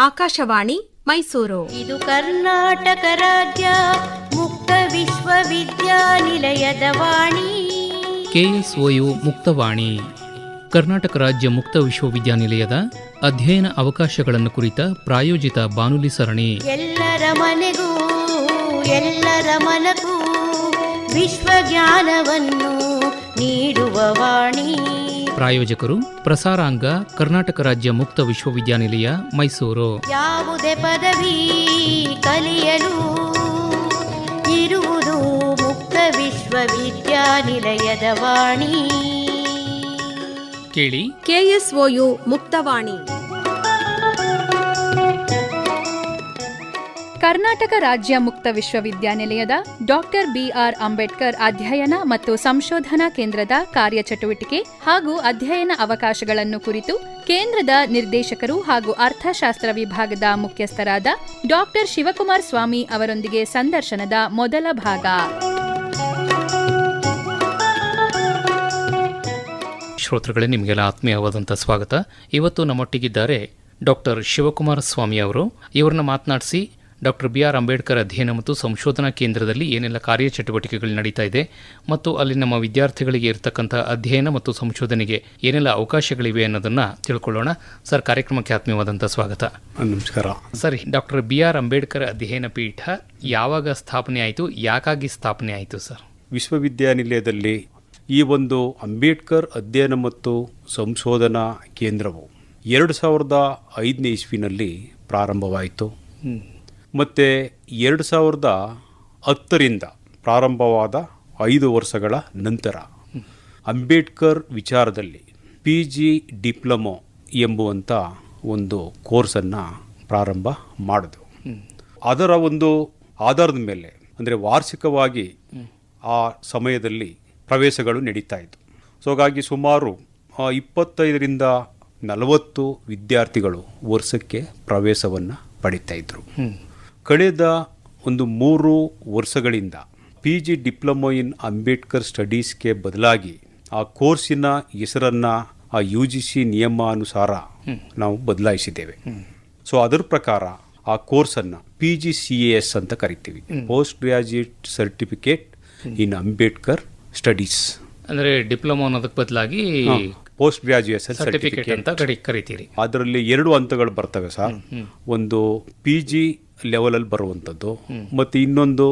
ಆಕಾಶವಾಣಿ ಮೈಸೂರು. ಇದು ಕರ್ನಾಟಕ ರಾಜ್ಯ ಮುಕ್ತ ವಿಶ್ವವಿದ್ಯಾನಿಲಯದ ವಾಣಿ. KSOU ಮುಕ್ತವಾಣಿ ಕರ್ನಾಟಕ ರಾಜ್ಯ ಮುಕ್ತ ವಿಶ್ವವಿದ್ಯಾನಿಲಯದ ಅಧ್ಯಯನ ಅವಕಾಶಗಳನ್ನು ಕುರಿತ ಪ್ರಾಯೋಜಿತ ಬಾನುಲಿ ಸರಣಿ. ಎಲ್ಲರ ಮನೆಗೂ ಎಲ್ಲರ ಮನಗೂ ವಿಶ್ವಜ್ಞಾನವನ್ನು ನೀಡುವ ವಾಣಿ. ಪ್ರಾಯೋಜಕರು ಪ್ರಸಾರಾಂಗ ಕರ್ನಾಟಕ ರಾಜ್ಯ ಮುಕ್ತ ವಿಶ್ವವಿದ್ಯಾನಿಲಯ ಮೈಸೂರು. ಯಾವುದೇ ಪದವಿ ಕಲಿಯಲು ಇರುವುದು ಮುಕ್ತ ವಿಶ್ವವಿದ್ಯಾನಿಲಯದ ವಾಣಿ. ಕೇಳಿ KSOU ಮುಕ್ತವಾಣಿ. ಕರ್ನಾಟಕ ರಾಜ್ಯ ಮುಕ್ತ ವಿಶ್ವವಿದ್ಯಾನಿಲಯದ ಡಾಕ್ಟರ್ BR ಅಂಬೇಡ್ಕರ್ ಅಧ್ಯಯನ ಮತ್ತು ಸಂಶೋಧನಾ ಕೇಂದ್ರದ ಕಾರ್ಯಚಟುವಟಿಕೆ ಹಾಗೂ ಅಧ್ಯಯನ ಅವಕಾಶಗಳನ್ನು ಕುರಿತು ಕೇಂದ್ರದ ನಿರ್ದೇಶಕರು ಹಾಗೂ ಅರ್ಥಶಾಸ್ತ್ರ ವಿಭಾಗದ ಮುಖ್ಯಸ್ಥರಾದ ಡಾಕ್ಟರ್ ಶಿವಕುಮಾರ್ ಸ್ವಾಮಿ ಅವರೊಂದಿಗೆ ಸಂದರ್ಶನದ ಮೊದಲ ಭಾಗ. ಶ್ರೋತೃಗಳೇ, ನಿಮಗೆಲ್ಲ ಆತ್ಮೀಯವಾದಂಥ ಸ್ವಾಗತ. ಇವತ್ತು ನಮ್ಮೊಟ್ಟಿಗಿದ್ದಾರೆ ಡಾಕ್ಟರ್ ಶಿವಕುಮಾರ ಸ್ವಾಮಿ ಅವರು. ಇವರನ್ನ ಮಾತನಾಡಿಸಿ ಡಾಕ್ಟರ್ BR ಅಂಬೇಡ್ಕರ್ ಅಧ್ಯಯನ ಮತ್ತು ಸಂಶೋಧನಾ ಕೇಂದ್ರದಲ್ಲಿ ಏನೆಲ್ಲ ಕಾರ್ಯಚಟುವಟಿಕೆಗಳು ನಡೀತಾ ಇದೆ ಮತ್ತು ಅಲ್ಲಿ ನಮ್ಮ ವಿದ್ಯಾರ್ಥಿಗಳಿಗೆ ಇರತಕ್ಕಂಥ ಅಧ್ಯಯನ ಮತ್ತು ಸಂಶೋಧನೆಗೆ ಏನೆಲ್ಲ ಅವಕಾಶಗಳಿವೆ ಅನ್ನೋದನ್ನು ತಿಳ್ಕೊಳ್ಳೋಣ. ಸರ್, ಕಾರ್ಯಕ್ರಮಕ್ಕೆ ಆತ್ಮೀಯವಾದಂಥ ಸ್ವಾಗತ. ನಮಸ್ಕಾರ. ಸರಿ, ಡಾಕ್ಟರ್ BR ಅಂಬೇಡ್ಕರ್ ಅಧ್ಯಯನ ಪೀಠ ಯಾವಾಗ ಸ್ಥಾಪನೆ ಆಯಿತು, ಯಾಕಾಗಿ ಸ್ಥಾಪನೆ ಆಯಿತು ಸರ್? ವಿಶ್ವವಿದ್ಯಾನಿಲಯದಲ್ಲಿ ಈ ಒಂದು ಅಂಬೇಡ್ಕರ್ ಅಧ್ಯಯನ ಮತ್ತು ಸಂಶೋಧನಾ ಕೇಂದ್ರವು 2005ನೇ ಇಸ್ವಿನಲ್ಲಿ ಪ್ರಾರಂಭವಾಯಿತು ಮತ್ತು 2010ರಿಂದ ಪ್ರಾರಂಭವಾದ 5 ವರ್ಷಗಳ ನಂತರ ಅಂಬೇಡ್ಕರ್ ವಿಚಾರದಲ್ಲಿ PG ಡಿಪ್ಲೊಮೊ ಎಂಬುವಂಥ ಒಂದು ಕೋರ್ಸನ್ನು ಪ್ರಾರಂಭ ಮಾಡಿದ್ರು. ಅದರ ಒಂದು ಆಧಾರದ ಮೇಲೆ ಅಂದರೆ ವಾರ್ಷಿಕವಾಗಿ ಆ ಸಮಯದಲ್ಲಿ ಪ್ರವೇಶಗಳು ನಡೀತಾ ಇತ್ತು. ಸೊ ಹಾಗಾಗಿ ಸುಮಾರು 25ರಿಂದ 40 ವಿದ್ಯಾರ್ಥಿಗಳು ವರ್ಷಕ್ಕೆ ಪ್ರವೇಶವನ್ನು ಪಡಿತಾ ಇದ್ರು. ಕಳೆದ ಒಂದು 3 ವರ್ಷಗಳಿಂದ PG ಡಿಪ್ಲೊಮೊ ಇನ್ ಅಂಬೇಡ್ಕರ್ ಸ್ಟಡೀಸ್ಗೆ ಬದಲಾಗಿ ಆ ಕೋರ್ಸಿನ ಹೆಸರನ್ನು ಆ UGC ನಿಯಮಾನುಸಾರ ನಾವು ಬದಲಾಯಿಸಿದ್ದೇವೆ. ಸೊ ಅದರ ಪ್ರಕಾರ ಆ ಕೋರ್ಸನ್ನು PGCAS ಅಂತ ಕರಿತೀವಿ, ಪೋಸ್ಟ್ ಗ್ರಾಜ್ಯುಯೇಟ್ ಸರ್ಟಿಫಿಕೇಟ್ ಇನ್ ಅಂಬೇಡ್ಕರ್ ಸ್ಟಡೀಸ್. ಅಂದರೆ ಡಿಪ್ಲೊಮಾ ಅನ್ನೋದಕ್ಕೆ ಬದಲಾಗಿ ಪೋಸ್ಟ್ ಗ್ರಾಜ್ಯುಯೇಷನ್ ಸರ್ಟಿಫಿಕೇಟ್ ಅಂತ ಕರಿತೀರಿ. ಅದರಲ್ಲಿ 2 ಹಂತಗಳು ಬರ್ತವೆ ಸರ್. ಒಂದು PG ಲೆವೆಲಲ್ಲಿ ಬರುವಂಥದ್ದು ಮತ್ತು ಇನ್ನೊಂದು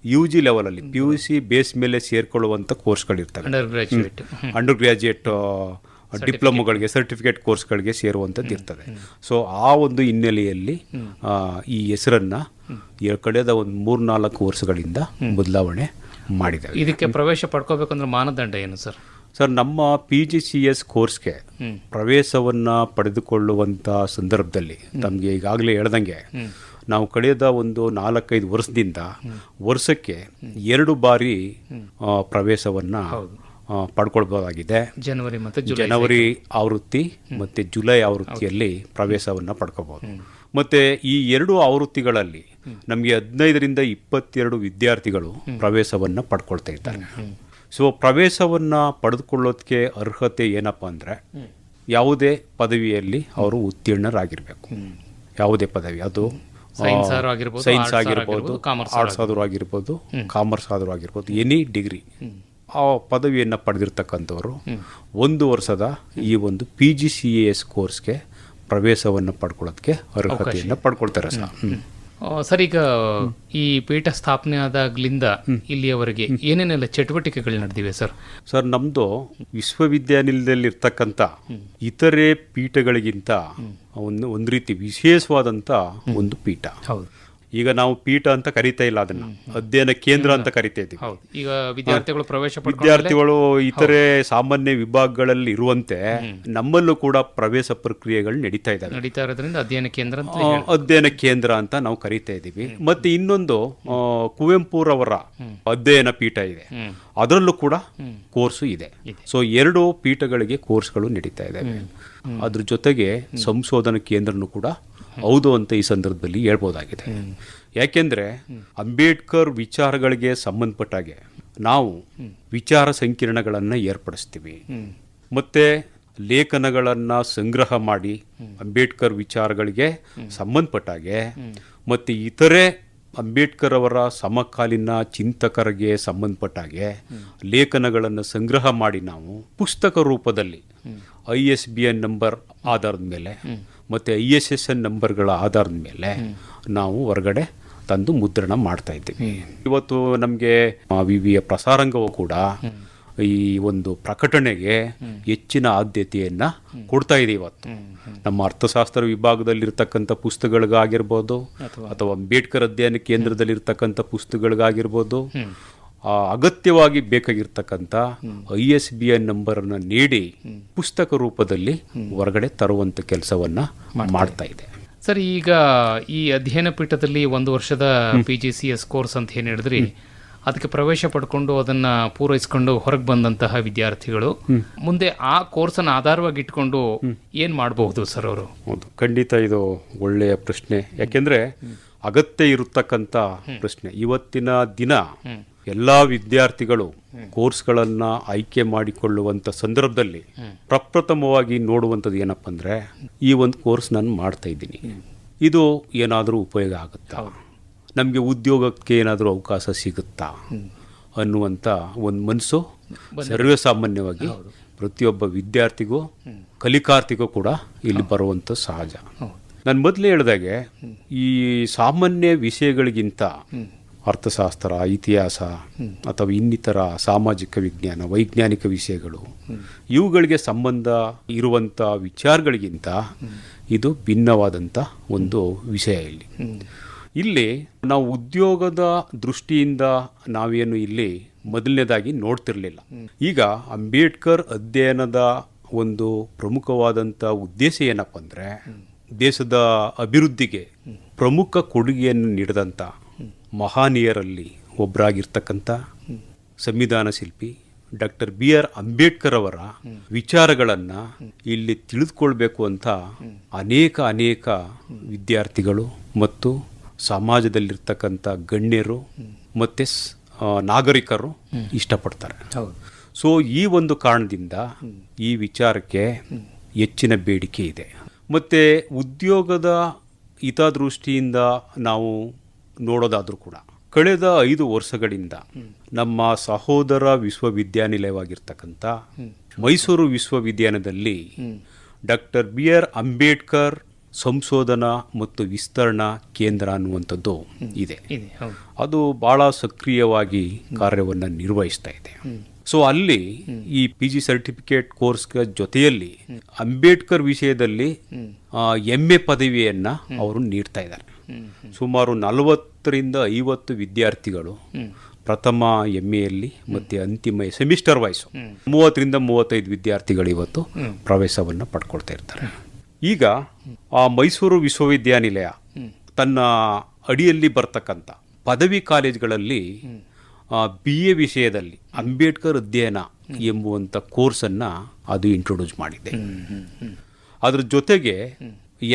UG ಲೆವೆಲಲ್ಲಿ PUC ಬೇಸ್ ಮೇಲೆ ಸೇರ್ಕೊಳ್ಳುವಂಥ ಕೋರ್ಸ್ಗಳಿರ್ತವೆ. ಅಂಡರ್ ಗ್ರಾಜ್ಯುಯೇಟ್ ಡಿಪ್ಲೊಮೊಗಳಿಗೆ ಸರ್ಟಿಫಿಕೇಟ್ ಕೋರ್ಸ್ಗಳಿಗೆ ಸೇರುವಂಥದ್ದು ಇರ್ತದೆ. ಸೊ ಆ ಒಂದು ಹಿನ್ನೆಲೆಯಲ್ಲಿ ಈ ಹೆಸರನ್ನು ಕಳೆದ ಒಂದು 3-4 ವರ್ಷಗಳಿಂದ ಬದಲಾವಣೆ ಮಾಡಿದ್ದೇವೆ. ಇದಕ್ಕೆ ಪ್ರವೇಶ ಪಡ್ಕೋಬೇಕಂದ್ರೆ ಮಾನದಂಡ ಏನು ಸರ್? ಸರ್, ನಮ್ಮ PGCS ಕೋರ್ಸ್ಗೆ ಪ್ರವೇಶವನ್ನು ಪಡೆದುಕೊಳ್ಳುವಂಥ ಸಂದರ್ಭದಲ್ಲಿ ತಮಗೆ ಈಗಾಗಲೇ ಹೇಳ್ದಂಗೆ ನಾವು ಕಳೆದ ಒಂದು 4-5 ವರ್ಷದಿಂದ ವರ್ಷಕ್ಕೆ 2 ಬಾರಿ ಪ್ರವೇಶವನ್ನು ಪಡ್ಕೊಳ್ಬೋದಾಗಿದೆ. ಜನವರಿ ಆವೃತ್ತಿ ಮತ್ತು ಜುಲೈ ಆವೃತ್ತಿಯಲ್ಲಿ ಪ್ರವೇಶವನ್ನು ಪಡ್ಕೋಬಹುದು. ಮತ್ತು ಈ 2 ಆವೃತ್ತಿಗಳಲ್ಲಿ ನಮಗೆ 15ರಿಂದ 22 ವಿದ್ಯಾರ್ಥಿಗಳು ಪ್ರವೇಶವನ್ನು ಪಡ್ಕೊಳ್ತಾ ಇದ್ದಾರೆ. ಸೊ ಪ್ರವೇಶವನ್ನು ಪಡೆದುಕೊಳ್ಳೋದಕ್ಕೆ ಅರ್ಹತೆ ಏನಪ್ಪ ಅಂದರೆ ಯಾವುದೇ ಪದವಿಯಲ್ಲಿ ಅವರು ಉತ್ತೀರ್ಣರಾಗಿರಬೇಕು. ಯಾವುದೇ ಪದವಿ, ಅದು ಸೈನ್ಸ್ ಆಗಿರ್ಬೋದು, ಆರ್ಟ್ಸ್ ಆದರೂ ಆಗಿರ್ಬೋದು, ಕಾಮರ್ಸ್ ಆದರೂ ಆಗಿರ್ಬೋದು, ಎನಿ ಡಿಗ್ರಿ ಆ ಪದವಿಯನ್ನು ಪಡೆದಿರ್ತಕ್ಕಂಥವರು 1 ವರ್ಷದ ಈ ಒಂದು PGCAS ಕೋರ್ಸ್ಗೆ ಪ್ರವೇಶವನ್ನು ಪಡ್ಕೊಳ್ಳೋದಕ್ಕೆ ಅರ್ಹತೆಯನ್ನು ಪಡ್ಕೊಳ್ತಾರೆ ಸರ್. ಸರ್, ಈಗ ಈ ಪೀಠ ಸ್ಥಾಪನೆ ಆದಾಗ್ಲಿಂದ ಇಲ್ಲಿಯವರೆಗೆ ಏನೇನೆಲ್ಲ ಚಟುವಟಿಕೆಗಳು ನಡೆದಿವೆ ಸರ್? ಸರ್, ನಮ್ಮದು ವಿಶ್ವವಿದ್ಯಾನಿಲಯದಲ್ಲಿರ್ತಕ್ಕಂಥ ಇತರೆ ಪೀಠಗಳಿಗಿಂತ ಒಂದು ರೀತಿ ವಿಶೇಷವಾದಂಥ ಒಂದು ಪೀಠ. ಹೌದು. ಈಗ ನಾವು ಪೀಠ ಅಂತ ಕರಿತಾ ಇಲ್ಲ, ಅದನ್ನ ಅಧ್ಯಯನ ಕೇಂದ್ರ ಅಂತ ಕರಿತಾ ಇದ್ದೀವಿ. ಈಗ ವಿದ್ಯಾರ್ಥಿಗಳು ಇತರೆ ಸಾಮಾನ್ಯ ವಿಭಾಗಗಳಲ್ಲಿ ಇರುವಂತೆ ನಮ್ಮಲ್ಲೂ ಕೂಡ ಪ್ರವೇಶ ಪ್ರಕ್ರಿಯೆಗಳು ನಡೀತಾ ಇರೋದ್ರಿಂದ ಅಧ್ಯಯನ ಕೇಂದ್ರ ಅಂತ ನಾವು ಕರಿತಾ ಇದ್ದೀವಿ. ಮತ್ತೆ ಇನ್ನೊಂದು ಕುವೆಂಪುರವರ ಅಧ್ಯಯನ ಪೀಠ ಇದೆ, ಅದರಲ್ಲೂ ಕೂಡ ಕೋರ್ಸು ಇದೆ. ಸೊ 2 ಪೀಠಗಳಿಗೆ ಕೋರ್ಸ್ಗಳು ನಡೀತಾ ಇದ್ದಾವೆ. ಅದ್ರ ಜೊತೆಗೆ ಸಂಶೋಧನಾ ಕೇಂದ್ರನೂ ಕೂಡ ಹೌದು ಅಂತ ಈ ಸಂದರ್ಭದಲ್ಲಿ ಹೇಳ್ಬೋದಾಗಿದೆ. ಯಾಕೆಂದರೆ ಅಂಬೇಡ್ಕರ್ ವಿಚಾರಗಳಿಗೆ ಸಂಬಂಧಪಟ್ಟಾಗೆ ನಾವು ವಿಚಾರ ಸಂಕಿರಣಗಳನ್ನು ಏರ್ಪಡಿಸ್ತೀವಿ. ಮತ್ತು ಲೇಖನಗಳನ್ನು ಸಂಗ್ರಹ ಮಾಡಿ ಅಂಬೇಡ್ಕರ್ ವಿಚಾರಗಳಿಗೆ ಸಂಬಂಧಪಟ್ಟಾಗೆ ಮತ್ತು ಇತರೆ ಅಂಬೇಡ್ಕರ್ ಅವರ ಸಮಕಾಲೀನ ಚಿಂತಕರಿಗೆ ಸಂಬಂಧಪಟ್ಟಾಗೆ ಲೇಖನಗಳನ್ನು ಸಂಗ್ರಹ ಮಾಡಿ ನಾವು ಪುಸ್ತಕ ರೂಪದಲ್ಲಿ ISBN ನಂಬರ್ ಆಧಾರದ ಮೇಲೆ ಮತ್ತು ISSN ನಂಬರ್ಗಳ ಆಧಾರದ ಮೇಲೆ ನಾವು ಹೊರಗಡೆ ತಂದು ಮುದ್ರಣ ಮಾಡ್ತಾ ಇದ್ದೀವಿ. ಇವತ್ತು ನಮಗೆ ವಿವಿಯ ಪ್ರಸಾರಾಂಗವು ಕೂಡ ಈ ಒಂದು ಪ್ರಕಟಣೆಗೆ ಹೆಚ್ಚಿನ ಆದ್ಯತೆಯನ್ನು ಕೊಡ್ತಾ ಇದೆ. ಇವತ್ತು ನಮ್ಮ ಅರ್ಥಶಾಸ್ತ್ರ ವಿಭಾಗದಲ್ಲಿರ್ತಕ್ಕಂಥ ಪುಸ್ತಕಗಳಿಗಾಗಿರ್ಬೋದು ಅಥವಾ ಅಂಬೇಡ್ಕರ್ ಅಧ್ಯಯನ ಕೇಂದ್ರದಲ್ಲಿರ್ತಕ್ಕಂಥ ಪುಸ್ತಕಗಳಿಗಾಗಿರ್ಬೋದು ಅಗತ್ಯವಾಗಿ ಬೇಕಾಗಿರ್ತಕ್ಕಂಥ ISBN ನಂಬರನ್ನು ನೀಡಿ ಪುಸ್ತಕ ರೂಪದಲ್ಲಿ ಹೊರಗಡೆ ತರುವಂಥ ಕೆಲಸವನ್ನು ಮಾಡ್ತಾ ಇದೆ. ಸರ್, ಈಗ ಈ ಅಧ್ಯಯನ ಪೀಠದಲ್ಲಿ 1 ವರ್ಷದ PGCS ಕೋರ್ಸ್ ಅಂತ ಏನು ಹೇಳಿದ್ರಿ, ಅದಕ್ಕೆ ಪ್ರವೇಶ ಪಡ್ಕೊಂಡು ಅದನ್ನ ಪೂರೈಸ್ಕೊಂಡು ಹೊರಗೆ ಬಂದಂತಹ ವಿದ್ಯಾರ್ಥಿಗಳು ಮುಂದೆ ಆ ಕೋರ್ಸನ್ನು ಆಧಾರವಾಗಿ ಇಟ್ಕೊಂಡು ಏನ್ ಮಾಡಬಹುದು ಸರ್ ಅವರು? ಹೌದು, ಖಂಡಿತ ಇದು ಒಳ್ಳೆಯ ಪ್ರಶ್ನೆ. ಯಾಕೆಂದ್ರೆ ಅಗತ್ಯ ಇರತಕ್ಕಂಥ ಪ್ರಶ್ನೆ. ಇವತ್ತಿನ ದಿನ ಎಲ್ಲ ವಿದ್ಯಾರ್ಥಿಗಳು ಕೋರ್ಸ್ಗಳನ್ನು ಆಯ್ಕೆ ಮಾಡಿಕೊಳ್ಳುವಂಥ ಸಂದರ್ಭದಲ್ಲಿ ಪ್ರಪ್ರಥಮವಾಗಿ ನೋಡುವಂಥದ್ದು ಏನಪ್ಪ ಅಂದರೆ, ಈ ಒಂದು ಕೋರ್ಸ್ ನಾನು ಮಾಡ್ತಾ ಇದ್ದೀನಿ, ಇದು ಏನಾದರೂ ಉಪಯೋಗ ಆಗುತ್ತಾ, ನಮಗೆ ಉದ್ಯೋಗಕ್ಕೆ ಏನಾದರೂ ಅವಕಾಶ ಸಿಗುತ್ತಾ ಅನ್ನುವಂಥ ಒಂದು ಮನಸ್ಸು ಸರ್ವೇಸಾಮಾನ್ಯವಾಗಿ ಪ್ರತಿಯೊಬ್ಬ ವಿದ್ಯಾರ್ಥಿಗೂ ಕಲಿಕಾರ್ಥಿಗೂ ಕೂಡ ಇಲ್ಲಿ ಬರುವಂಥ ಸಹಜ. ನಾನು ಮೊದಲೇ ಹೇಳಿದಾಗೆ ಈ ಸಾಮಾನ್ಯ ವಿಷಯಗಳಿಗಿಂತ ಅರ್ಥಶಾಸ್ತ್ರ, ಇತಿಹಾಸ ಅಥವಾ ಇನ್ನಿತರ ಸಾಮಾಜಿಕ ವಿಜ್ಞಾನ, ವೈಜ್ಞಾನಿಕ ವಿಷಯಗಳು ಇವುಗಳಿಗೆ ಸಂಬಂಧ ಇರುವಂಥ ವಿಚಾರಗಳಿಗಿಂತ ಇದು ಭಿನ್ನವಾದಂಥ ಒಂದು ವಿಷಯ. ಇಲ್ಲಿ ನಾವು ಉದ್ಯೋಗದ ದೃಷ್ಟಿಯಿಂದ ನಾವೇನು ಇಲ್ಲಿ ಮೊದಲನೇದಾಗಿ ನೋಡ್ತಿರ್ಲಿಲ್ಲ. ಈಗ ಅಂಬೇಡ್ಕರ್ ಅಧ್ಯಯನದ ಒಂದು ಪ್ರಮುಖವಾದಂಥ ಉದ್ದೇಶ ಏನಪ್ಪ ಅಂದರೆ, ದೇಶದ ಅಭಿವೃದ್ಧಿಗೆ ಪ್ರಮುಖ ಕೊಡುಗೆಯನ್ನು ನೀಡಿದಂಥ ಮಹಾನೀಯರಲ್ಲಿ ಒಬ್ಬರಾಗಿರ್ತಕ್ಕಂಥ ಸಂವಿಧಾನ ಶಿಲ್ಪಿ ಡಾಕ್ಟರ್ BR ಅಂಬೇಡ್ಕರ್ ಅವರ ವಿಚಾರಗಳನ್ನು ಇಲ್ಲಿ ತಿಳಿದುಕೊಳ್ಬೇಕು ಅಂತ ಅನೇಕ ವಿದ್ಯಾರ್ಥಿಗಳು ಮತ್ತು ಸಮಾಜದಲ್ಲಿರ್ತಕ್ಕಂಥ ಗಣ್ಯರು ಮತ್ತು ನಾಗರಿಕರು ಇಷ್ಟಪಡ್ತಾರೆ. ಸೊ ಈ ಒಂದು ಕಾರಣದಿಂದ ಈ ವಿಚಾರಕ್ಕೆ ಹೆಚ್ಚಿನ ಬೇಡಿಕೆ ಇದೆ. ಮತ್ತು ಉದ್ಯೋಗದ ಹಿತದೃಷ್ಟಿಯಿಂದ ನಾವು ನೋಡೋದಾದರೂ ಕೂಡ ಕಳೆದ 5 ವರ್ಷಗಳಿಂದ ನಮ್ಮ ಸಹೋದರ ವಿಶ್ವವಿದ್ಯಾನಿಲಯವಾಗಿರ್ತಕ್ಕಂಥ ಮೈಸೂರು ವಿಶ್ವವಿದ್ಯಾಲಯದಲ್ಲಿ ಡಾಕ್ಟರ್ BR ಅಂಬೇಡ್ಕರ್ ಸಂಶೋಧನಾ ಮತ್ತು ವಿಸ್ತರಣಾ ಕೇಂದ್ರ ಅನ್ನುವಂಥದ್ದು ಇದೆ. ಅದು ಬಹಳ ಸಕ್ರಿಯವಾಗಿ ಕಾರ್ಯವನ್ನು ನಿರ್ವಹಿಸ್ತಾ ಇದೆ. ಸೊ ಅಲ್ಲಿ ಈ PG ಸರ್ಟಿಫಿಕೇಟ್ ಕೋರ್ಸ್ ಜೊತೆಯಲ್ಲಿ ಅಂಬೇಡ್ಕರ್ ವಿಷಯದಲ್ಲಿ MA ಪದವಿಯನ್ನು ಅವರು ನೀಡ್ತಾ ಇದ್ದಾರೆ. ಸುಮಾರು 40ರಿಂದ 50 ವಿದ್ಯಾರ್ಥಿಗಳು ಪ್ರಥಮ MAಯಲ್ಲಿ ಮತ್ತು ಅಂತಿಮ ಸೆಮಿಸ್ಟರ್ ವೈಸ್ 30ರಿಂದ 35 ವಿದ್ಯಾರ್ಥಿಗಳು ಇವತ್ತು ಪ್ರವೇಶವನ್ನು ಪಡ್ಕೊಳ್ತಾ ಇರ್ತಾರೆ. ಈಗ ಆ ಮೈಸೂರು ವಿಶ್ವವಿದ್ಯಾನಿಲಯ ತನ್ನ ಅಡಿಯಲ್ಲಿ ಬರ್ತಕ್ಕಂಥ ಪದವಿ ಕಾಲೇಜುಗಳಲ್ಲಿ BA ವಿಷಯದಲ್ಲಿ ಅಂಬೇಡ್ಕರ್ ಅಧ್ಯಯನ ಎಂಬುವಂಥ ಕೋರ್ಸನ್ನು ಅದು ಇಂಟ್ರೊಡ್ಯೂಸ್ ಮಾಡಿದೆ. ಅದ್ರ ಜೊತೆಗೆ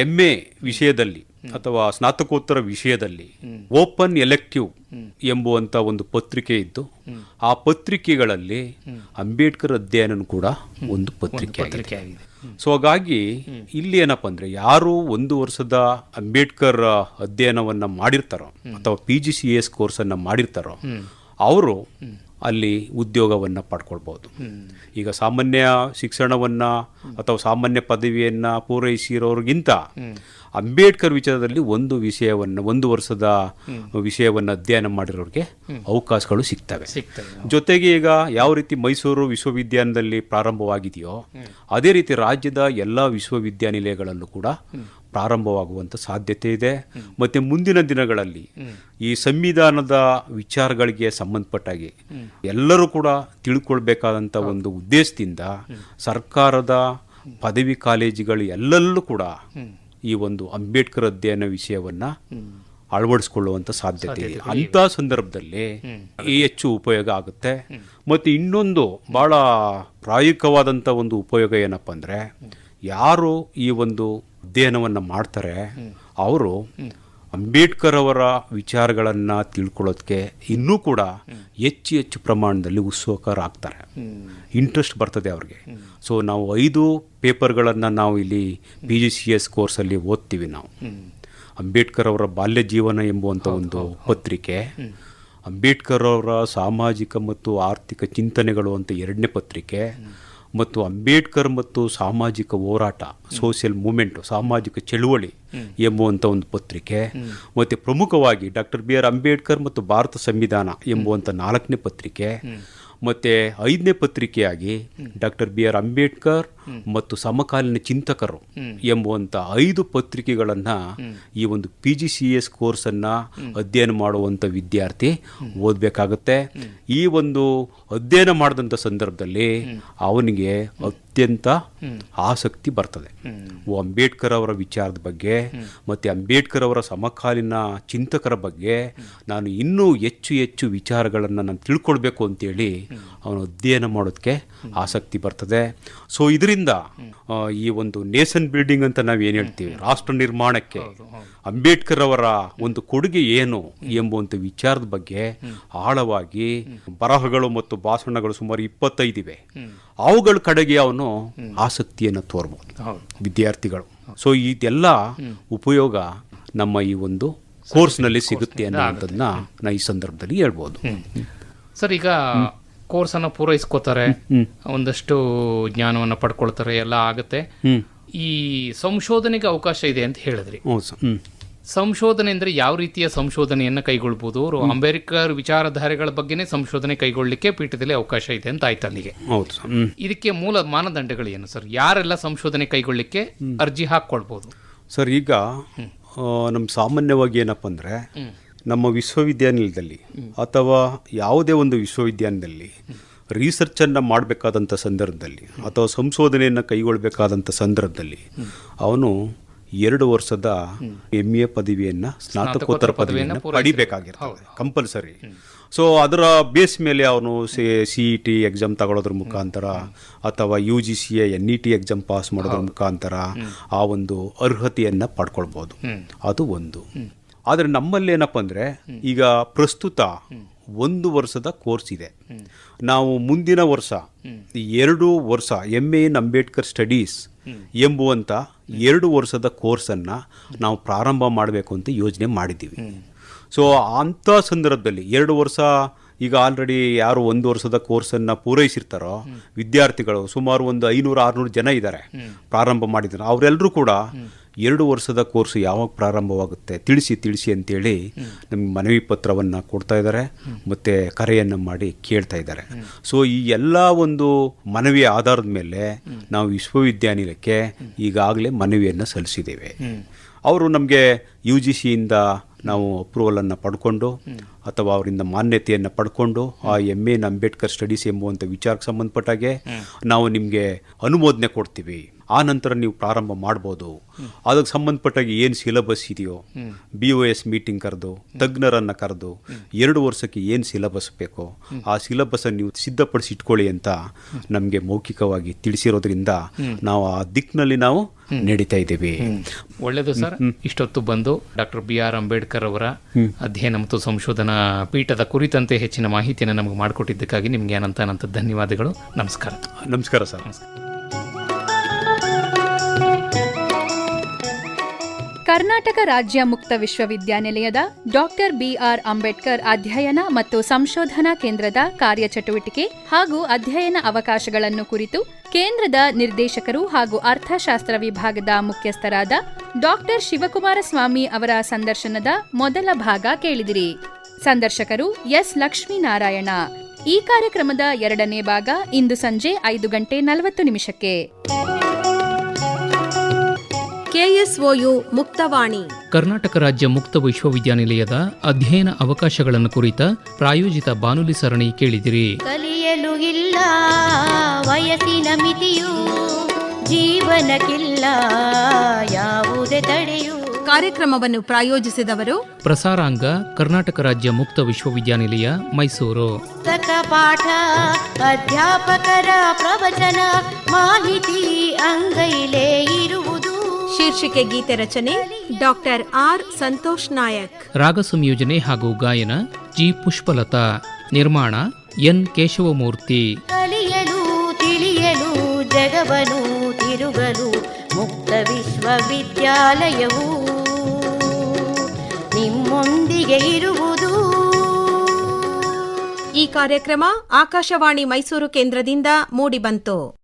MA ವಿಷಯದಲ್ಲಿ ಅಥವಾ ಸ್ನಾತಕೋತ್ತರ ವಿಷಯದಲ್ಲಿ ಓಪನ್ ಎಲೆಕ್ಟಿವ್ ಎಂಬುವಂಥ ಒಂದು ಪತ್ರಿಕೆ ಇದ್ದು, ಆ ಪತ್ರಿಕೆಗಳಲ್ಲಿ ಅಂಬೇಡ್ಕರ್ ಅಧ್ಯಯನ ಕೂಡ ಒಂದು ಪತ್ರಿಕೆ ಆಗಿದೆ. ಸೊ ಹಾಗಾಗಿ ಇಲ್ಲಿ ಏನಪ್ಪ ಅಂದರೆ, ಯಾರು 1 ವರ್ಷದ ಅಂಬೇಡ್ಕರ್ ಅಧ್ಯಯನವನ್ನು ಮಾಡಿರ್ತಾರೋ ಅಥವಾ PGCS ಕೋರ್ಸನ್ನು ಮಾಡಿರ್ತಾರೋ ಅವರು ಅಲ್ಲಿ ಉದ್ಯೋಗವನ್ನು ಪಡ್ಕೊಳ್ಬೋದು. ಈಗ ಸಾಮಾನ್ಯ ಶಿಕ್ಷಣವನ್ನು ಅಥವಾ ಸಾಮಾನ್ಯ ಪದವಿಯನ್ನು ಪೂರೈಸಿರೋರಿಗಿಂತ ಅಂಬೇಡ್ಕರ್ ವಿಚಾರದಲ್ಲಿ 1 ವರ್ಷದ ವಿಷಯವನ್ನು ಅಧ್ಯಯನ ಮಾಡಿರೋರಿಗೆ ಅವಕಾಶಗಳು ಸಿಗ್ತವೆ. ಜೊತೆಗೆ ಈಗ ಯಾವ ರೀತಿ ಮೈಸೂರು ವಿಶ್ವವಿದ್ಯಾಲಯದಲ್ಲಿ ಪ್ರಾರಂಭವಾಗಿದೆಯೋ ಅದೇ ರೀತಿ ರಾಜ್ಯದ ಎಲ್ಲ ವಿಶ್ವವಿದ್ಯಾನಿಲಯಗಳಲ್ಲೂ ಕೂಡ ಪ್ರಾರಂಭವಾಗುವಂಥ ಸಾಧ್ಯತೆ ಇದೆ. ಮತ್ತು ಮುಂದಿನ ದಿನಗಳಲ್ಲಿ ಈ ಸಂವಿಧಾನದ ವಿಚಾರಗಳಿಗೆ ಸಂಬಂಧಪಟ್ಟಾಗಿ ಎಲ್ಲರೂ ಕೂಡ ತಿಳ್ಕೊಳ್ಬೇಕಾದಂಥ ಒಂದು ಉದ್ದೇಶದಿಂದ ಸರ್ಕಾರದ ಪದವಿ ಕಾಲೇಜುಗಳು ಎಲ್ಲಲ್ಲೂ ಕೂಡ ಈ ಒಂದು ಅಂಬೇಡ್ಕರ್ ಅಧ್ಯಯನ ವಿಷಯವನ್ನು ಅಳವಡಿಸ್ಕೊಳ್ಳುವಂಥ ಸಾಧ್ಯತೆ ಇದೆ. ಅಂಥ ಸಂದರ್ಭದಲ್ಲಿ ಹೆಚ್ಚು ಉಪಯೋಗ ಆಗುತ್ತೆ. ಮತ್ತು ಇನ್ನೊಂದು ಭಾಳ ಪ್ರಾಯೋಗಿಕವಾದಂಥ ಒಂದು ಉಪಯೋಗ ಏನಪ್ಪ ಅಂದರೆ, ಯಾರು ಈ ಒಂದು ಅಧ್ಯಯನವನ್ನು ಮಾಡ್ತಾರೆ ಅವರು ಅಂಬೇಡ್ಕರ್ ಅವರ ವಿಚಾರಗಳನ್ನು ತಿಳ್ಕೊಳ್ಳೋದಕ್ಕೆ ಇನ್ನೂ ಕೂಡ ಹೆಚ್ಚು ಹೆಚ್ಚು ಪ್ರಮಾಣದಲ್ಲಿ ಉತ್ಸುಕರಾಗ್ತಾರೆ, ಇಂಟ್ರೆಸ್ಟ್ ಬರ್ತದೆ ಅವ್ರಿಗೆ. ಸೊ ನಾವು 5 ಪೇಪರ್ಗಳನ್ನು ನಾವು ಇಲ್ಲಿ PGCS ಕೋರ್ಸಲ್ಲಿ ಓದ್ತೀವಿ. ನಾವು ಅಂಬೇಡ್ಕರ್ ಅವರ ಬಾಲ್ಯ ಜೀವನ ಎಂಬುವಂಥ ಒಂದು ಪತ್ರಿಕೆ, ಅಂಬೇಡ್ಕರ್ ಅವರ ಸಾಮಾಜಿಕ ಮತ್ತು ಆರ್ಥಿಕ ಚಿಂತನೆಗಳು ಅಂತ 2ನೇ ಪತ್ರಿಕೆ, ಮತ್ತು ಅಂಬೇಡ್ಕರ್ ಮತ್ತು ಸಾಮಾಜಿಕ ಹೋರಾಟ, ಸೋಷಿಯಲ್ ಮೂಮೆಂಟು, ಸಾಮಾಜಿಕ ಚಳುವಳಿ ಎಂಬುವಂಥ ಒಂದು ಪತ್ರಿಕೆ, ಮತ್ತು ಪ್ರಮುಖವಾಗಿ ಡಾಕ್ಟರ್ BR ಅಂಬೇಡ್ಕರ್ ಮತ್ತು ಭಾರತ ಸಂವಿಧಾನ ಎಂಬುವಂಥ 4ನೇ ಪತ್ರಿಕೆ, ಮತ್ತು 5ನೇ ಪತ್ರಿಕೆಯಾಗಿ ಡಾಕ್ಟರ್ BR ಅಂಬೇಡ್ಕರ್ ಮತ್ತು ಸಮಕಾಲೀನ ಚಿಂತಕರು ಎಂಬುವಂಥ 5 ಪತ್ರಿಕೆಗಳನ್ನು ಈ ಒಂದು PGCS ಕೋರ್ಸನ್ನು ಅಧ್ಯಯನ ಮಾಡುವಂಥ ವಿದ್ಯಾರ್ಥಿ ಓದಬೇಕಾಗುತ್ತೆ. ಈ ಒಂದು ಅಧ್ಯಯನ ಮಾಡಿದಂಥ ಸಂದರ್ಭದಲ್ಲಿ ಅವನಿಗೆ ಅತ್ಯಂತ ಆಸಕ್ತಿ ಬರ್ತದೆ. ಅಂಬೇಡ್ಕರ್ ಅವರ ವಿಚಾರದ ಬಗ್ಗೆ ಮತ್ತು ಅಂಬೇಡ್ಕರ್ ಅವರ ಸಮಕಾಲೀನ ಚಿಂತಕರ ಬಗ್ಗೆ ನಾನು ಇನ್ನೂ ಹೆಚ್ಚು ಹೆಚ್ಚು ವಿಚಾರಗಳನ್ನು ನಾನು ತಿಳ್ಕೊಳ್ಬೇಕು ಅಂತೇಳಿ ಅವನು ಅಧ್ಯಯನ ಮಾಡೋದಕ್ಕೆ ಆಸಕ್ತಿ ಬರ್ತದೆ. ಸೊ ಇದರಿಂದ ಈ ಒಂದು ನೇಷನ್ ಬಿಲ್ಡಿಂಗ್ ಅಂತ ನಾವು ಏನು ಹೇಳ್ತೀವಿ, ರಾಷ್ಟ್ರ ನಿರ್ಮಾಣಕ್ಕೆ ಅಂಬೇಡ್ಕರ್ ಅವರ ಒಂದು ಕೊಡುಗೆ ಏನು ಎಂಬುವಂಥ ವಿಚಾರದ ಬಗ್ಗೆ ಆಳವಾಗಿ ಬರಹಗಳು ಮತ್ತು ಭಾಷಣಗಳು ಸುಮಾರು 25 ಇವೆ. ಅವುಗಳ ಕಡೆಗೆ ಅವನು ಆಸಕ್ತಿಯನ್ನು ತೋರ್ಬೋದು ವಿದ್ಯಾರ್ಥಿಗಳು. ಸೊ ಇದೆಲ್ಲ ಉಪಯೋಗ ನಮ್ಮ ಈ ಒಂದು ಕೋರ್ಸ್ನಲ್ಲಿ ಸಿಗುತ್ತೆ ಅನ್ನೋದನ್ನ ನಾ ಈ ಸಂದರ್ಭದಲ್ಲಿ ಹೇಳ್ಬೋದು. ಸರ್, ಈಗ ಕೋರ್ಸನ್ನು ಪೂರೈಸ್ಕೋತಾರೆ, ಒಂದಷ್ಟು ಜ್ಞಾನವನ್ನು ಪಡ್ಕೊಳ್ತಾರೆ, ಎಲ್ಲ ಆಗುತ್ತೆ. ಈ ಸಂಶೋಧನೆಗೆ ಅವಕಾಶ ಇದೆ ಅಂತ ಹೇಳಿದ್ರಿ. ಸಂಶೋಧನೆ ಅಂದರೆ ಯಾವ ರೀತಿಯ ಸಂಶೋಧನೆಯನ್ನು ಕೈಗೊಳ್ಬೋದು? ಅವರು ಅಂಬೇಡ್ಕರ್ ವಿಚಾರಧಾರೆಗಳ ಬಗ್ಗೆನೇ ಸಂಶೋಧನೆ ಕೈಗೊಳ್ಳಲಿಕ್ಕೆ ಪೀಠದಲ್ಲಿ ಅವಕಾಶ ಇದೆ ಅಂತ ಆಯ್ತು ಅಲ್ಲಿಗೆ. ಇದಕ್ಕೆ ಮೂಲ ಮಾನದಂಡಗಳು ಏನು ಸರ್? ಯಾರೆಲ್ಲ ಸಂಶೋಧನೆ ಕೈಗೊಳ್ಳಲಿಕ್ಕೆ ಅರ್ಜಿ ಹಾಕ್ಕೊಳ್ಬೋದು ಸರ್? ಈಗ ನಮ್ಮ ಸಾಮಾನ್ಯವಾಗಿ ಏನಪ್ಪ ಅಂದರೆ, ನಮ್ಮ ವಿಶ್ವವಿದ್ಯಾನಿಲಯದಲ್ಲಿ ಅಥವಾ ಯಾವುದೇ ಒಂದು ವಿಶ್ವವಿದ್ಯಾಲಯದಲ್ಲಿ ರಿಸರ್ಚನ್ನು ಮಾಡಬೇಕಾದಂಥ ಸಂದರ್ಭದಲ್ಲಿ ಅಥವಾ ಸಂಶೋಧನೆಯನ್ನು ಕೈಗೊಳ್ಳಬೇಕಾದಂಥ ಸಂದರ್ಭದಲ್ಲಿ ಅವನು 2 ವರ್ಷದ MA ಪದವಿಯನ್ನು, ಸ್ನಾತಕೋತ್ತರ ಪದವಿಯನ್ನು ಪಡಿಬೇಕಾಗಿರ್ತದೆ ಕಂಪಲ್ಸರಿ. ಸೊ ಅದರ ಬೇಸ್ ಮೇಲೆ ಅವನು CET ಎಕ್ಸಾಮ್ ತಗೊಳ್ಳೋದ್ರ ಮುಖಾಂತರ ಅಥವಾ UGCA NET ಎಕ್ಸಾಮ್ ಪಾಸ್ ಮಾಡೋದ್ರ ಮುಖಾಂತರ ಆ ಒಂದು ಅರ್ಹತೆಯನ್ನು ಪಡ್ಕೊಳ್ಬೋದು. ಅದು ಒಂದು. ಆದರೆ ನಮ್ಮಲ್ಲಿ ಏನಪ್ಪ ಅಂದರೆ, ಈಗ ಪ್ರಸ್ತುತ 1 ವರ್ಷದ ಕೋರ್ಸ್ ಇದೆ. ನಾವು ಮುಂದಿನ ವರ್ಷ 2 ವರ್ಷ MA ಇನ್ ಅಂಬೇಡ್ಕರ್ ಸ್ಟಡೀಸ್ ಎಂಬುವಂಥ 2 ವರ್ಷದ ಕೋರ್ಸನ್ನು ನಾವು ಪ್ರಾರಂಭ ಮಾಡಬೇಕು ಅಂತ ಯೋಜನೆ ಮಾಡಿದ್ದೀವಿ. ಸೊ ಅಂಥ ಸಂದರ್ಭದಲ್ಲಿ 2 ವರ್ಷ ಈಗ ಆಲ್ರೆಡಿ ಯಾರು 1 ವರ್ಷದ ಕೋರ್ಸನ್ನು ಪೂರೈಸಿರ್ತಾರೋ ವಿದ್ಯಾರ್ಥಿಗಳು ಸುಮಾರು ಒಂದು 500-600 ಜನ ಇದ್ದಾರೆ, ಪ್ರಾರಂಭ ಮಾಡಿದ್ದಾರೆ. ಅವರೆಲ್ಲರೂ ಕೂಡ 2 ವರ್ಷದ ಕೋರ್ಸ್ ಯಾವಾಗ ಪ್ರಾರಂಭವಾಗುತ್ತೆ ತಿಳಿಸಿ ಅಂತೇಳಿ ನಮಗೆ ಮನವಿ ಪತ್ರವನ್ನು ಕೊಡ್ತಾ ಇದ್ದಾರೆ, ಮತ್ತು ಕರೆಯನ್ನು ಮಾಡಿ ಕೇಳ್ತಾ ಇದ್ದಾರೆ. ಸೊ ಈ ಎಲ್ಲ ಒಂದು ಮನವಿಯ ಆಧಾರದ ಮೇಲೆ ನಾವು ವಿಶ್ವವಿದ್ಯಾನಿಲಯಕ್ಕೆ ಈಗಾಗಲೇ ಮನವಿಯನ್ನು ಸಲ್ಲಿಸಿದ್ದೇವೆ. ಅವರು ನಮಗೆ UGCಯಿಂದ ನಾವು ಅಪ್ರೂವಲನ್ನು ಪಡ್ಕೊಂಡು ಅಥವಾ ಅವರಿಂದ ಮಾನ್ಯತೆಯನ್ನು ಪಡ್ಕೊಂಡು ಆ MA ಇನ್ ಅಂಬೇಡ್ಕರ್ ಸ್ಟಡೀಸ್ ಎಂಬುವಂಥ ವಿಚಾರಕ್ಕೆ ಸಂಬಂಧಪಟ್ಟಾಗೆ ನಾವು ನಿಮಗೆ ಅನುಮೋದನೆ ಕೊಡ್ತೀವಿ, ಆ ನಂತರ ನೀವು ಪ್ರಾರಂಭ ಮಾಡ್ಬೋದು. ಅದಕ್ಕೆ ಸಂಬಂಧಪಟ್ಟಾಗಿ ಏನು ಸಿಲೆಬಸ್ ಇದೆಯೋ BOS ಮೀಟಿಂಗ್ ಕರೆದು ತಜ್ಞರನ್ನು ಕರೆದು 2 ವರ್ಷಕ್ಕೆ ಏನು ಸಿಲೆಬಸ್ ಬೇಕೋ ಆ ಸಿಲೆಬಸ್ಸನ್ನು ನೀವು ಸಿದ್ಧಪಡಿಸಿ ಇಟ್ಕೊಳ್ಳಿ ಅಂತ ನಮಗೆ ಮೌಖಿಕವಾಗಿ ತಿಳಿಸಿರೋದ್ರಿಂದ ನಾವು ಆ ದಿಕ್ಕಿನಲ್ಲಿ ನಾವು ನಡೀತಾ ಇದ್ದೀವಿ. ಒಳ್ಳೆಯದು ಸರ್. ಇಷ್ಟೊತ್ತು ಬಂದು ಡಾಕ್ಟರ್ BR ಅಂಬೇಡ್ಕರ್ ಅವರ ಅಧ್ಯಯನ ಮತ್ತು ಸಂಶೋಧನಾ ಪೀಠದ ಕುರಿತಂತೆ ಹೆಚ್ಚಿನ ಮಾಹಿತಿಯನ್ನು ನಮಗೆ ಮಾಡಿಕೊಟ್ಟಿದ್ದಕ್ಕಾಗಿ ನಿಮಗೆ ಅನಂತ ಧನ್ಯವಾದಗಳು. ನಮಸ್ಕಾರ. ನಮಸ್ಕಾರ ಸರ್. ಕರ್ನಾಟಕ ರಾಜ್ಯ ಮುಕ್ತ ವಿಶ್ವವಿದ್ಯಾನಿಲಯದ ಡಾಕ್ಟರ್ BR ಅಂಬೇಡ್ಕರ್ ಅಧ್ಯಯನ ಮತ್ತು ಸಂಶೋಧನಾ ಕೇಂದ್ರದ ಕಾರ್ಯಚಟುವಟಿಕೆ ಹಾಗೂ ಅಧ್ಯಯನ ಅವಕಾಶಗಳನ್ನು ಕುರಿತು ಕೇಂದ್ರದ ನಿರ್ದೇಶಕರು ಹಾಗೂ ಅರ್ಥಶಾಸ್ತ್ರ ವಿಭಾಗದ ಮುಖ್ಯಸ್ಥರಾದ ಡಾಕ್ಟರ್ ಶಿವಕುಮಾರ ಸ್ವಾಮಿ ಅವರ ಸಂದರ್ಶನದ ಮೊದಲ ಭಾಗ ಕೇಳಿದಿರಿ. ಸಂದರ್ಶಕರು S. ಲಕ್ಷ್ಮೀನಾರಾಯಣ. ಈ ಕಾರ್ಯಕ್ರಮದ 2ನೇ ಭಾಗ ಇಂದು ಸಂಜೆ 5:40 KSOU ಮುಕ್ತವಾಣಿ. ಕರ್ನಾಟಕ ರಾಜ್ಯ ಮುಕ್ತ ವಿಶ್ವವಿದ್ಯಾನಿಲಯದ ಅಧ್ಯಯನ ಅವಕಾಶಗಳನ್ನು ಕುರಿತ ಪ್ರಾಯೋಜಿತ ಬಾನುಲಿ ಸರಣಿ ಕೇಳಿದಿರಿ. ಕಲಿಯಲು ಇಲ್ಲ ವಯಸ್ಸಿನ ಮಿತಿಯು, ಜೀವನಕ್ಕಿಲ್ಲ ಯಾವುದೇ ತಡೆಯು. ಕಾರ್ಯಕ್ರಮವನ್ನು ಪ್ರಾಯೋಜಿಸಿದವರು ಪ್ರಸಾರಾಂಗ ಕರ್ನಾಟಕ ರಾಜ್ಯ ಮುಕ್ತ ವಿಶ್ವವಿದ್ಯಾನಿಲಯ, ಮೈಸೂರು. ಪುಸ್ತಕ ಪಾಠ, ಅಧ್ಯಾಪಕರ ಪ್ರವಚನ, ಮಾಹಿತಿ ಅಂಗೈಲೇ ಇರುವುದು. ಶೀರ್ಷಿಕೆ ಗೀತೆ ರಚನೆ ಡಾಕ್ಟರ್ ಆರ್ ಸಂತೋಷ್ ನಾಯಕ್. ರಾಗ ಸಂಯೋಜನೆ ಹಾಗೂ ಗಾಯನ ಜಿ ಪುಷ್ಪಲತಾ. ನಿರ್ಮಾಣ ಎನ್ ಕೇಶವಮೂರ್ತಿ. ಕಲಿಯಲು ತಿಳಿಯಲು ಜಗವನು ತಿರುಗಲು ಮುಕ್ತ ವಿಶ್ವವಿದ್ಯಾಲಯವು ನಿಮ್ಮೊಂದಿಗೆ ಇರುವುದು. ಈ ಕಾರ್ಯಕ್ರಮ ಆಕಾಶವಾಣಿ ಮೈಸೂರು ಕೇಂದ್ರದಿಂದ ಮೂಡಿಬಂತು.